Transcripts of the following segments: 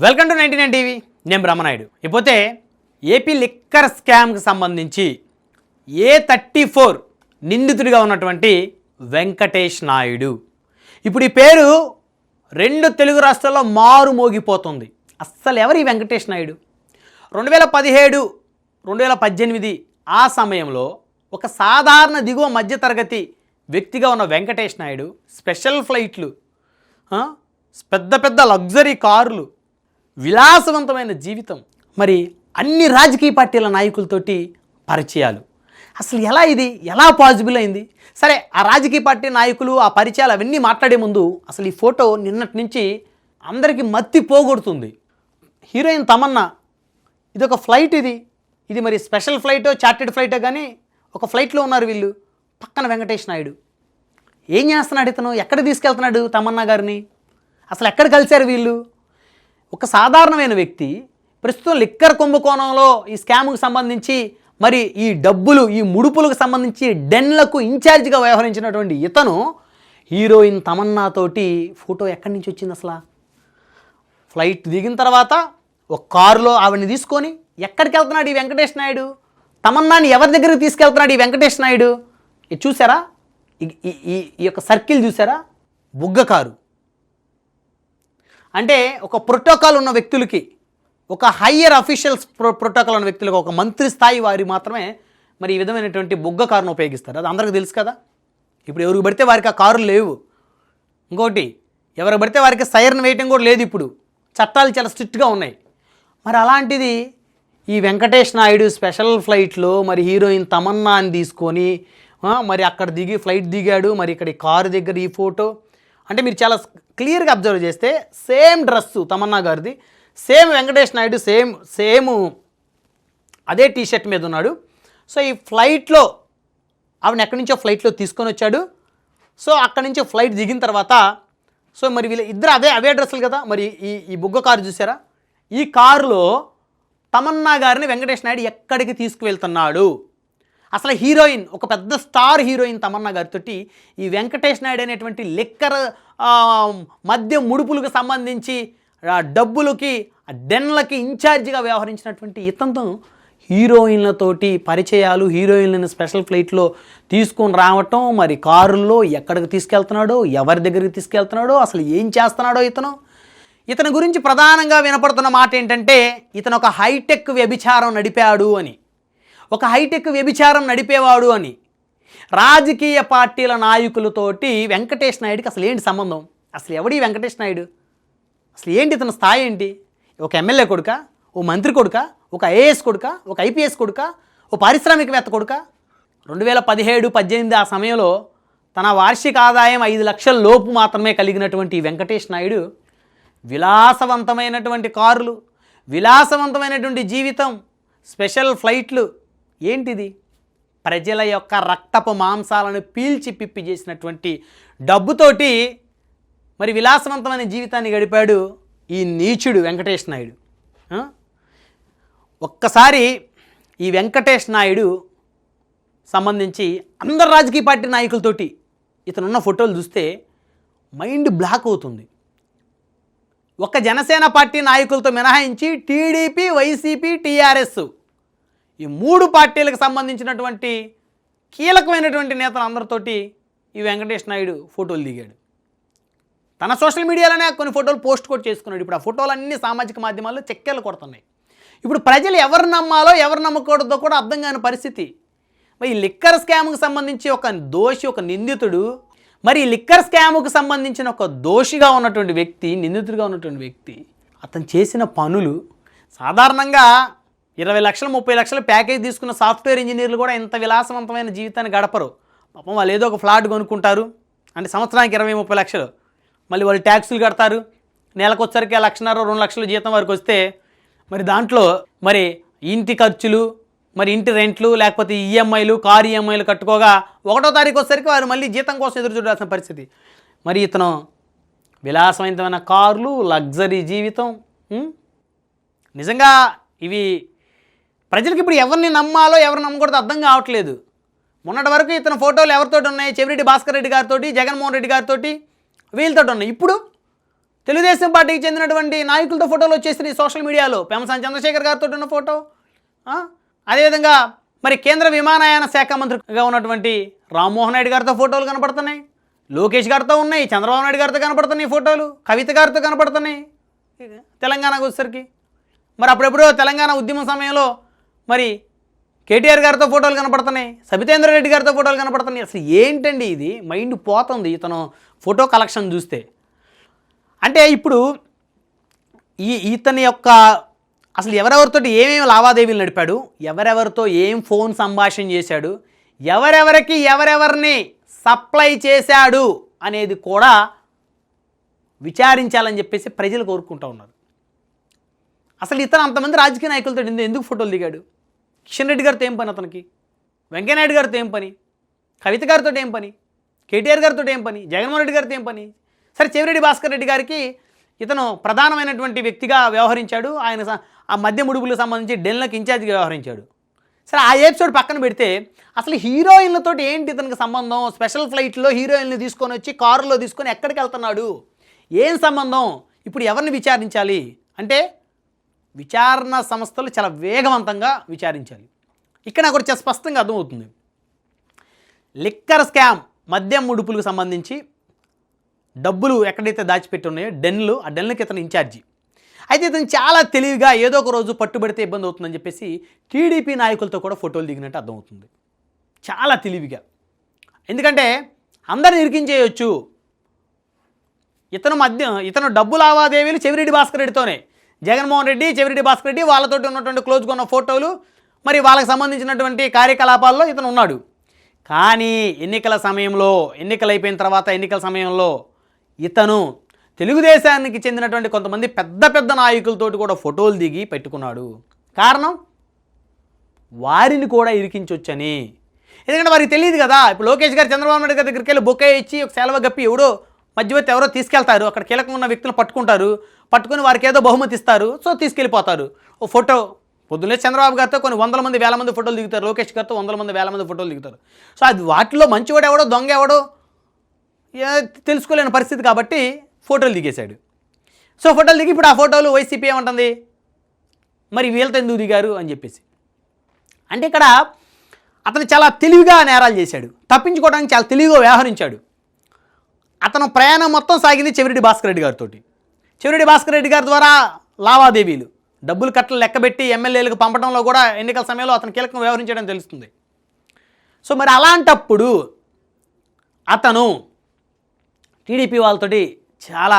Welcome to 99 TV. నేను బ్రహ్మనాయుడు. ఇకపోతే AP liquor స్కామ్కి సంబంధించి A34 నిందితుడిగా ఉన్నటువంటి వెంకటేష్ నాయుడు. ఇప్పుడు ఈ పేరు రెండు తెలుగు రాష్ట్రాల్లో మారు మోగిపోతుంది. అస్సలు ఎవరు ఈ వెంకటేష్ నాయుడు? 2017, 2018 ఆ సమయంలో ఒక సాధారణ దిగువ మధ్యతరగతి వ్యక్తిగా ఉన్న వెంకటేష్ నాయుడు స్పెషల్ ఫ్లైట్లు, పెద్ద పెద్ద లగ్జరీ కార్లు, విలాసవంతమైన జీవితం, మరి అన్ని రాజకీయ పార్టీల నాయకులతోటి పరిచయాలు. అసలు ఎలా పాసిబుల్ అయింది? సరే, ఆ రాజకీయ పార్టీ నాయకులు, ఆ పరిచయాలు అవన్నీ మాట్లాడే ముందు అసలు ఈ ఫోటో నిన్నటి నుంచి అందరికీ మత్తి పోగొడుతుంది. హీరోయిన్ తమన్నా, ఇది ఒక ఫ్లైట్, ఇది మరి స్పెషల్ ఫ్లైటో చార్టెడ్ ఫ్లైటో కానీ ఒక ఫ్లైట్లో ఉన్నారు వీళ్ళు. పక్కన వెంకటేష్ నాయుడు ఏం చేస్తున్నాడు? ఇతను ఎక్కడ తీసుకెళ్తున్నాడు తమన్నా గారిని? అసలు ఎక్కడ కలిశారు వీళ్ళు? ఒక సాధారణమైన వ్యక్తి ప్రస్తుతం లిక్కర్ కుంభకోణంలో ఈ స్కామ్కు సంబంధించి, మరి ఈ డబ్బులు, ఈ ముడుపులకు సంబంధించి డెన్లకు ఇన్ఛార్జిగా వ్యవహరించినటువంటి ఇతను హీరోయిన్ తమన్నాతోటి ఫోటో ఎక్కడి నుంచి వచ్చింది? అసలు ఫ్లైట్ దిగిన తర్వాత ఒక కారులో ఆవిడని తీసుకొని ఎక్కడికి వెళ్తున్నాడు ఈ వెంకటేష్ నాయుడు? తమన్నాని ఎవరి దగ్గరికి తీసుకెళ్తున్నాడు ఈ వెంకటేష్ నాయుడు? ఇది చూసారా? ఈ యొక్క సర్కిల్ చూసారా? బుగ్గ కారు అంటే ఒక ప్రోటోకాల్ ఉన్న వ్యక్తులకి, ఒక హయ్యర్ అఫీషియల్స్ ప్రోటోకాల్ ఉన్న వ్యక్తులకు, ఒక మంత్రి స్థాయి వారి మాత్రమే మరి ఈ విధమైనటువంటి బుగ్గ కారును ఉపయోగిస్తారు. అది అందరికీ తెలుసు కదా. ఇప్పుడు ఎవరికి పడితే వారికి ఆ కారులు లేవు. ఇంకోటి, ఎవరికి పడితే వారికి సైరన్ వేయటం కూడా లేదు. ఇప్పుడు చట్టాలు చాలా స్ట్రిక్ట్గా ఉన్నాయి. మరి అలాంటిది ఈ వెంకటేష్ నాయుడు స్పెషల్ ఫ్లైట్లో మరి హీరోయిన్ తమన్నాని తీసుకొని మరి అక్కడ ఫ్లైట్ దిగాడు. మరి ఇక్కడ ఈ కారు దగ్గర ఈ ఫోటో అంటే మీరు చాలా క్లియర్గా అబ్జర్వ్ చేస్తే సేమ్ డ్రెస్సు తమన్నా గారిది, సేమ్ వెంకటేష్ నాయుడు సేమ్ అదే టీషర్ట్ మీద ఉన్నాడు. సో ఈ ఫ్లైట్లో ఆవిడ ఎక్కడి నుంచో ఫ్లైట్లో తీసుకొని వచ్చాడు. సో అక్కడి నుంచి ఫ్లైట్ దిగిన తర్వాత సో మరి వీళ్ళ ఇద్దరు అవే డ్రెస్సులు కదా. మరి ఈ బుగ్గ కారు చూసారా? ఈ కారులో తమన్నా గారిని వెంకటేష్ నాయుడు ఎక్కడికి తీసుకువెళ్తున్నాడు? అసలు హీరోయిన్, ఒక పెద్ద స్టార్ హీరోయిన్ తమన్నా గారితో ఈ వెంకటేష్ నాయుడు అనేటువంటి లిక్కర్ మద్యం ముడుపులకు సంబంధించి డబ్బులకి, డెన్లకి ఇన్ఛార్జిగా వ్యవహరించినటువంటి ఇతను హీరోయిన్లతోటి పరిచయాలు, హీరోయిన్లను స్పెషల్ ఫ్లైట్లో తీసుకొని రావటం, మరి కారుల్లో ఎక్కడికి తీసుకెళ్తున్నాడో, ఎవరి దగ్గరికి తీసుకెళ్తున్నాడో, అసలు ఏం చేస్తున్నాడో ఇతని గురించి ప్రధానంగా వినపడుతున్న మాట ఏంటంటే ఇతను ఒక హైటెక్ వ్యభిచారం నడిపాడు అని, ఒక హైటెక్ వ్యభిచారం నడిపేవాడు అని. రాజకీయ పార్టీల నాయకులతోటి వెంకటేష్ నాయుడికి అసలు ఏంటి సంబంధం? అసలు ఎవడి వెంకటేష్ నాయుడు? అసలు ఏంటి ఇతని స్థాయి ఏంటి? ఒక ఎమ్మెల్యే కొడుక, ఓ మంత్రి కొడుక, ఒక ఐఏఎస్ కొడుక, ఒక ఐపీఎస్ కొడుక, ఓ పారిశ్రామికవేత్త కొడుక? 2017-18 ఆ సమయంలో తన వార్షిక ఆదాయం 5 లక్షల లోపు మాత్రమే కలిగినటువంటి వెంకటేష్ నాయుడు విలాసవంతమైనటువంటి కారులు, విలాసవంతమైనటువంటి జీవితం, స్పెషల్ ఫ్లైట్లు, ఏంటిది? ప్రజల యొక్క రక్తపు మాంసాలను పీల్చి పిప్పి చేసినటువంటి డబ్బుతోటి మరి విలాసవంతమైన జీవితాన్ని గడిపాడు ఈ నీచుడు వెంకటేష్ నాయుడు. ఒక్కసారి ఈ వెంకటేష్ నాయుడు సంబంధించి అందరు రాజకీయ పార్టీ నాయకులతోటి ఇతనున్న ఫోటోలు చూస్తే మైండ్ బ్లాక్ అవుతుంది. ఒక జనసేన పార్టీ నాయకులతో మినహాయించి టీడీపీ, వైసీపీ, టీఆర్ఎస్ ఈ 3 పార్టీలకు సంబంధించినటువంటి కీలకమైనటువంటి నేతలు అందరితోటి ఈ వెంకటేష్ నాయుడు ఫోటోలు దిగాడు. తన సోషల్ మీడియాలోనే కొన్ని ఫోటోలు పోస్ట్ కూడా చేసుకున్నాడు. ఇప్పుడు ఆ ఫోటోలన్నీ సామాజిక మాధ్యమాల్లో చెక్కెలు కొడుతున్నాయి. ఇప్పుడు ప్రజలు ఎవరు నమ్మాలో ఎవరు నమ్మకూడదో కూడా అర్థం కాని పరిస్థితి. మరి ఈ లిక్కర్ స్కామ్కి సంబంధించి ఒక దోషి, ఒక నిందితుడు, మరి ఈ లిక్కర్ స్కామ్కు సంబంధించిన ఒక దోషిగా ఉన్నటువంటి వ్యక్తి, నిందితుడిగా ఉన్నటువంటి వ్యక్తి, అతను చేసిన పనులు సాధారణంగా 20 లక్షలు 30 లక్షలు ప్యాకేజ్ తీసుకున్న సాఫ్ట్వేర్ ఇంజనీర్లు కూడా ఇంత విలాసవంతమైన జీవితాన్ని గడపరు. పాపం వాళ్ళు ఏదో ఒక ఫ్లాట్ కొనుక్కుంటారు, అంటే సంవత్సరానికి 20-30 లక్షలు, మళ్ళీ వాళ్ళు ట్యాక్సులు కడతారు. నెలకు వచ్చరికి 1,50,000-2 లక్షలు జీతం వరకు వస్తే మరి దాంట్లో మరి ఇంటి ఖర్చులు, మరి ఇంటి రెంట్లు, లేకపోతే ఈఎంఐలు, కారు ఈఎంఐలు కట్టుకోగా 1వ తారీఖు వచ్చేసరికి వారు మళ్ళీ జీతం కోసం ఎదురు చూడాల్సిన పరిస్థితి. మరి ఇతను విలాసవంతమైన కార్లు, లగ్జరీ జీవితం, నిజంగా ఇవి ప్రజలకు ఇప్పుడు ఎవరిని నమ్మాలో ఎవరు నమ్మకూడదో అర్థం కావట్లేదు. మొన్నటి వరకు ఇతని ఫోటోలు ఎవరితో ఉన్నాయి? చెవిరెడ్డి భాస్కర్ రెడ్డి గారితో, జగన్మోహన్ రెడ్డి గారితో, వీళ్ళతో ఉన్నాయి. ఇప్పుడు తెలుగుదేశం పార్టీకి చెందినటువంటి నాయకులతో ఫోటోలు వచ్చేసినాయి సోషల్ మీడియాలో. పెమ్మసాని చంద్రశేఖర్ గారితో ఉన్న ఫోటో, అదేవిధంగా మరి కేంద్ర విమానయాన శాఖ మంత్రిగా ఉన్నటువంటి రామ్మోహన్ నాయుడు గారితో ఫోటోలు కనపడుతున్నాయి, లోకేష్ గారితో ఉన్నాయి, చంద్రబాబు నాయుడు గారితో కనపడుతున్నాయి ఫోటోలు, కవిత గారితో కనపడుతున్నాయి తెలంగాణకు వచ్చేసరికి. మరి అప్పుడెప్పుడో తెలంగాణ ఉద్యమం సమయంలో మరి కేటీఆర్ గారితో ఫోటోలు కనపడుతున్నాయి, సబితేంద్ర రెడ్డి గారితో ఫోటోలు కనపడుతున్నాయి. అసలు ఏంటండి ఇది? మైండ్ పోతుంది ఇతను ఫోటో కలెక్షన్ చూస్తే. అంటే ఇప్పుడు ఇతని యొక్క అసలు ఎవరెవరితో ఏమేమి లావాదేవీలు నడిపాడు, ఎవరెవరితో ఏం ఫోన్ సంభాషణ చేశాడు, ఎవరెవరికి ఎవరెవరిని సప్లై చేశాడు అనేది కూడా విచారించాలని చెప్పేసి ప్రజలు కోరుకుంటూ ఉన్నారు. అసలు ఇతను అంతమంది రాజకీయ నాయకులతో ఎందుకు ఫోటోలు దిగాడు? కిషన్ రెడ్డి గారితో ఏం పని అతనికి? వెంకయ్యనాయుడు గారితో ఏం పని? కవిత గారితో ఏం పని? కేటీఆర్ గారితో ఏం పని? జగన్మోహన్ రెడ్డి గారితో ఏం పని? సరే, చెవిరెడ్డి భాస్కర్ రెడ్డి గారికి ఇతను ప్రధానమైనటువంటి వ్యక్తిగా వ్యవహరించాడు. ఆయన ఆ మద్య ముడుపులకు సంబంధించి డెన్లకు ఇన్ఛార్జిగా వ్యవహరించాడు. సరే, ఆ ఎపిసోడ్ పక్కన పెడితే అసలు హీరోయిన్లతో ఏంటి ఇతనికి సంబంధం? స్పెషల్ ఫ్లైట్లో హీరోయిన్లు తీసుకొని వచ్చి కారులో తీసుకొని ఎక్కడికి వెళ్తున్నాడు? ఏం సంబంధం? ఇప్పుడు ఎవరిని విచారించాలి అంటే విచారణ సంస్థలు చాలా వేగవంతంగా విచారించాలి. ఇక్కడ నాకు చాలా స్పష్టంగా అర్థమవుతుంది. లిక్కర్ స్కామ్, మద్యం ముడుపులకు సంబంధించి డబ్బులు ఎక్కడైతే దాచిపెట్టి ఉన్నాయో డెన్లు, ఆ డెన్లకి ఇతను ఇన్ఛార్జి. అయితే ఇతను చాలా తెలివిగా ఏదో ఒక రోజు పట్టుబడితే ఇబ్బంది అవుతుందని చెప్పేసి టీడీపీ నాయకులతో కూడా ఫోటోలు దిగినట్టు అర్థమవుతుంది. చాలా తెలివిగా. ఎందుకంటే అందరిని ఇరికించేయచ్చు. ఇతను డబ్బు లావాదేవీలు చెవిరెడ్డి భాస్కర్ రెడ్డితోనే, జగన్మోహన్ రెడ్డి, చెవిరెడ్డి భాస్కర్ రెడ్డి వాళ్ళతో ఉన్నటువంటి క్లోజ్గా ఉన్న ఫోటోలు, మరి వాళ్ళకి సంబంధించినటువంటి కార్యకలాపాల్లో ఇతను ఉన్నాడు. కానీ ఎన్నికల సమయంలో, ఎన్నికలు అయిపోయిన తర్వాత ఎన్నికల సమయంలో ఇతను తెలుగుదేశానికి చెందినటువంటి కొంతమంది పెద్ద పెద్ద నాయకులతోటి కూడా ఫోటోలు దిగి పెట్టుకున్నాడు. కారణం వారిని కూడా ఇరికించొచ్చని. ఎందుకంటే వారికి తెలియదు కదా. ఇప్పుడు లోకేష్ గారు చంద్రబాబు నాయుడు గారి దగ్గరికి వెళ్ళి బొకే ఇచ్చి ఒక సెలవు గప్పి ఎవడో మధ్యవర్తి ఎవరో తీసుకెళ్తారు, అక్కడ కీలకంగా ఉన్న వ్యక్తులు పట్టుకుని వారికి ఏదో బహుమతి ఇస్తారు, సో తీసుకెళ్ళిపోతారు. ఓ ఫోటో పొద్దున్నే చంద్రబాబు గారితో కొన్ని వందల మంది వేల మంది ఫోటోలు దిగుతారు, లోకేష్ గారితో వందల మంది వేల మంది ఫోటోలు దిగుతారు. సో అది వాటిలో మంచివాడు ఎవడో దొంగ ఎవడో తెలుసుకోలేని పరిస్థితి కాబట్టి ఫోటోలు దిగేశాడు. సో ఫోటోలు దిగి ఇప్పుడు ఆ ఫోటోలు వైసీపీ ఏమంటుంది, మరి వీళ్ళతో ఎందుకు దిగారు అని చెప్పేసి. అంటే ఇక్కడ అతను చాలా తెలివిగా నేరాలు చేశాడు, తప్పించుకోవడానికి చాలా తెలివిగా వ్యవహరించాడు. అతను ప్రయాణం మొత్తం సాగింది చెవిరెడ్డి భాస్కర్ రెడ్డి గారితో. చెవిరెడ్డి భాస్కర్ రెడ్డి గారి ద్వారా లావాదేవీలు, డబ్బులు కట్టలు లెక్కబెట్టి ఎమ్మెల్యేలకు పంపడంలో కూడా ఎన్నికల సమయంలో అతను కీలకం వ్యవహరించడం తెలుస్తుంది. సో మరి అలాంటప్పుడు అతను టీడీపీ వాళ్ళతోటి చాలా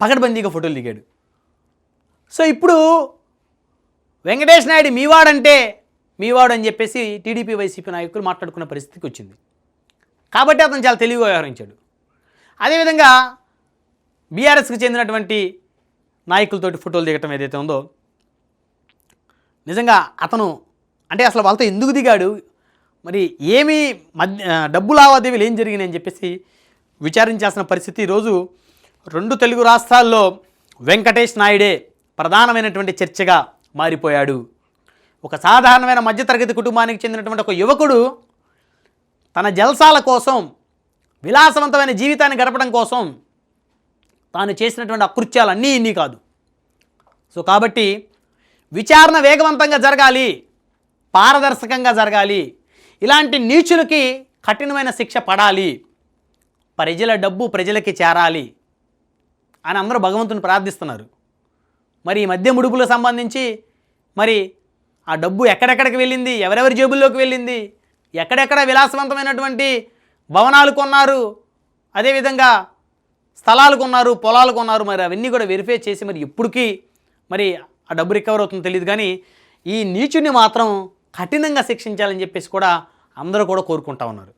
పకడ్బందీగా ఫోటోలు దిగాడు. సో ఇప్పుడు వెంకటేష్ నాయుడు మీవాడు అని చెప్పేసి టీడీపీ వైసీపీ నాయకులు మాట్లాడుకున్న పరిస్థితికి వచ్చింది. కాబట్టి అతను చాలా తెలివిగా వ్యవహరించాడు. అదేవిధంగా బీఆర్ఎస్కి చెందినటువంటి నాయకులతోటి ఫోటోలు దిగటం ఏదైతే ఉందో, నిజంగా అతను అంటే అసలు వాళ్ళతో ఎందుకు దిగాడు, మరి ఏమి డబ్బు లావాదేవీలు ఏం జరిగినాయి అని చెప్పేసి విచారించాల్సిన పరిస్థితి. ఈరోజు 2 తెలుగు రాష్ట్రాల్లో వెంకటేష్ నాయుడే ప్రధానమైనటువంటి చర్చగా మారిపోయాడు. ఒక సాధారణమైన మధ్యతరగతి కుటుంబానికి చెందినటువంటి ఒక యువకుడు తన జల్సాల కోసం, విలాసవంతమైన జీవితాన్ని గడపడం కోసం తాను చేసినటువంటి అకృత్యాలన్నీ ఇన్ని కాదు. సో కాబట్టి విచారణ వేగవంతంగా జరగాలి, పారదర్శకంగా జరగాలి, ఇలాంటి నీచులకి కఠినమైన శిక్ష పడాలి, ప్రజల డబ్బు ప్రజలకి చేరాలి అని అందరూ భగవంతుని ప్రార్థిస్తున్నారు. మరి ఈ మధ్య ముడుపులకు సంబంధించి మరి ఆ డబ్బు ఎక్కడెక్కడికి వెళ్ళింది, ఎవరెవరి జేబుల్లోకి వెళ్ళింది, ఎక్కడెక్కడ విలాసవంతమైనటువంటి భవనాలు కొన్నారు, అదేవిధంగా స్థలాలు కొన్నారు, పొలాలు కొన్నారు, మరి అవన్నీ కూడా వెరిఫై చేసి మరి ఎప్పటికీ మరి ఆ డబ్బు రికవర్ అవుతుందో తెలియదు. కానీ ఈ నీచుని మాత్రం కఠినంగా శిక్షించాలని చెప్పేసి కూడా అందరూ కూడా కోరుకుంటా ఉన్నారు.